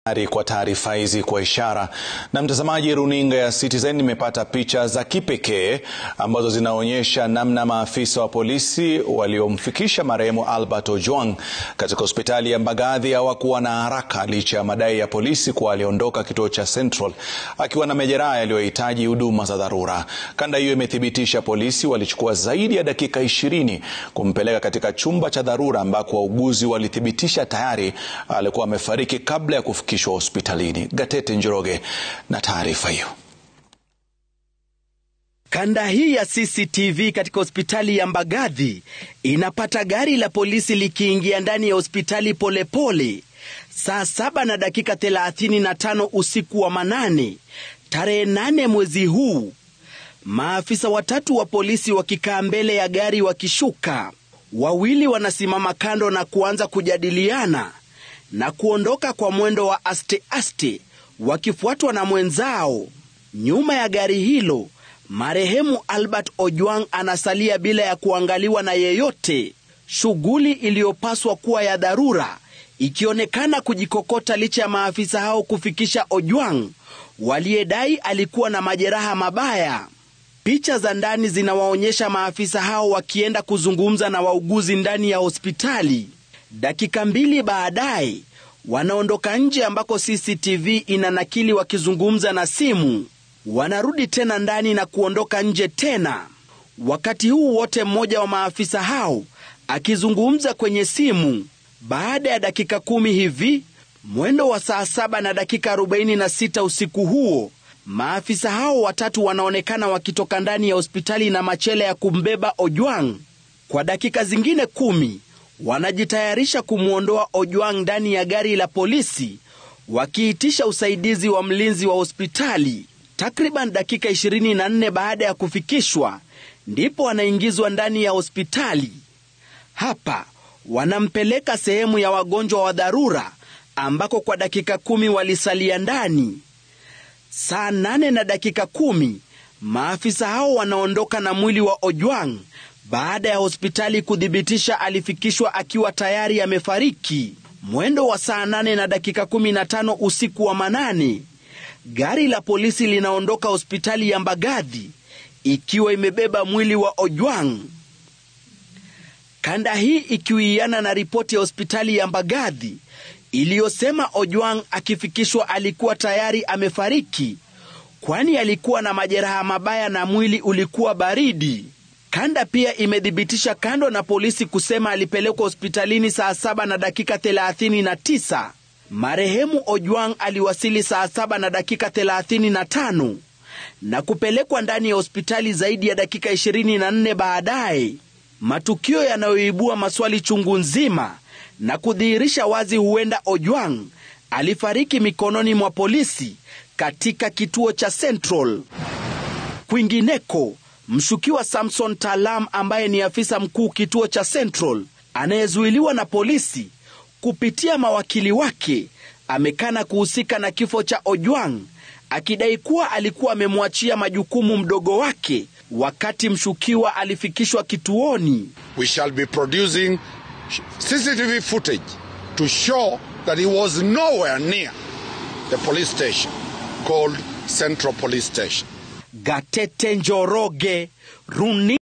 Kwa taarifa hizi kwa ishara. Na mtazamaji, runinga ya Citizen imepata picha za kipekee ambazo zinaonyesha namna maafisa wa polisi waliomfikisha marehemu Albert Ojwang katika hospitali ya Mbagathi hawakuwa na haraka licha ya madai ya polisi kuwa aliondoka kituo cha Central akiwa na majeraha yaliyohitaji huduma za dharura. Kanda hiyo imethibitisha polisi walichukua zaidi ya dakika 20 kumpeleka katika chumba cha dharura ambako wauguzi walithibitisha tayari alikuwa amefariki kabla ya kufikishwa hospitalini. Gatete Njoroge na taarifa hiyo. Kanda hii ya CCTV katika hospitali ya Mbagathi inapata gari la polisi likiingia ndani ya hospitali polepole saa 7:35 usiku wa manane tarehe 8 mwezi huu. Maafisa watatu wa polisi wakikaa mbele ya gari wakishuka. Wawili wanasimama kando na kuanza kujadiliana na kuondoka kwa mwendo wa aste wakifuatwa na mwenzao. Nyuma ya gari hilo, marehemu Albert Ojwang anasalia bila ya kuangaliwa na yeyote. Shughuli iliyopaswa kuwa ya dharura ikionekana kujikokota licha ya maafisa hao kufikisha Ojwang waliyedai alikuwa na majeraha mabaya. Picha za ndani zinawaonyesha maafisa hao wakienda kuzungumza na wauguzi ndani ya hospitali. Dakika 2 baadaye wanaondoka nje ambako CCTV inanakili wakizungumza na simu. Wanarudi tena ndani na kuondoka nje tena. Wakati huu wote mmoja wa maafisa hao akizungumza kwenye simu. Baada ya dakika 10 hivi, mwendo wa saa 7:46 usiku huo, maafisa hao watatu wanaonekana wakitoka ndani ya hospitali na machela ya kumbeba Ojwang. Kwa dakika zingine 10 wanajitayarisha kumuondoa Ojwang ndani ya gari la polisi, wakiitisha usaidizi wa mlinzi wa hospitali. Takriban dakika 24 baada ya kufikishwa, ndipo wanaingizwa ndani ya hospitali. Hapa wanampeleka sehemu ya wagonjwa wa dharura ambako kwa dakika 10 walisalia ndani. Saa 8:10 maafisa hao wanaondoka na mwili wa Ojwang baada ya hospitali kudhibitisha alifikishwa akiwa tayari amefariki. Mwendo wa saa 8:15 usiku wa manane, gari la polisi linaondoka hospitali ya Mbagathi ikiwa imebeba mwili wa Ojwang. Kanda hii ikiwiana na ripoti ya hospitali ya Mbagathi iliyosema Ojwang akifikishwa alikuwa tayari amefariki, kwani alikuwa na majeraha mabaya na mwili ulikuwa baridi. Kanda pia imedhibitisha, kando na polisi kusema alipelekwa hospitalini saa 7:39, marehemu Ojwang aliwasili saa 7:35 na kupelekwa ndani ya hospitali zaidi ya dakika 24 baadaye. Matukio yanayoibua maswali chungu nzima na kudhihirisha wazi huenda Ojwang alifariki mikononi mwa polisi katika kituo cha Central. Kwingineko, mshukiwa Samson Talam ambaye ni afisa mkuu kituo cha Central anayezuiliwa na polisi kupitia mawakili wake amekana kuhusika na kifo cha Ojwang, akidai kuwa alikuwa amemwachia majukumu mdogo wake wakati mshukiwa alifikishwa kituoni. We shall be producing CCTV footage to show that he was nowhere near the police station called Central Police Station. Gatete Njoroge, runinga